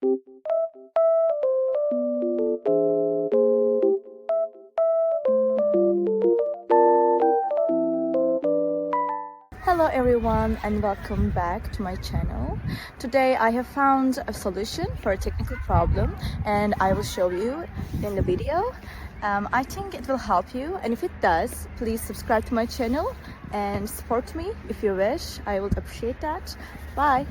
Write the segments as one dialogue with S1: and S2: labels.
S1: Hello everyone and welcome back to my channel. Today I have found a solution for a technical problem and I will show you in the video. I think it will help you, and if it does, please subscribe to my channel and support me if you wish. I would appreciate that. Bye!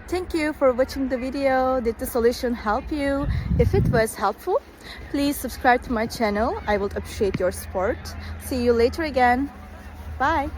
S1: Thank you for watching the video. Did the solution help you? If it was helpful, please subscribe to my channel. I would appreciate your support. See you later again. Bye!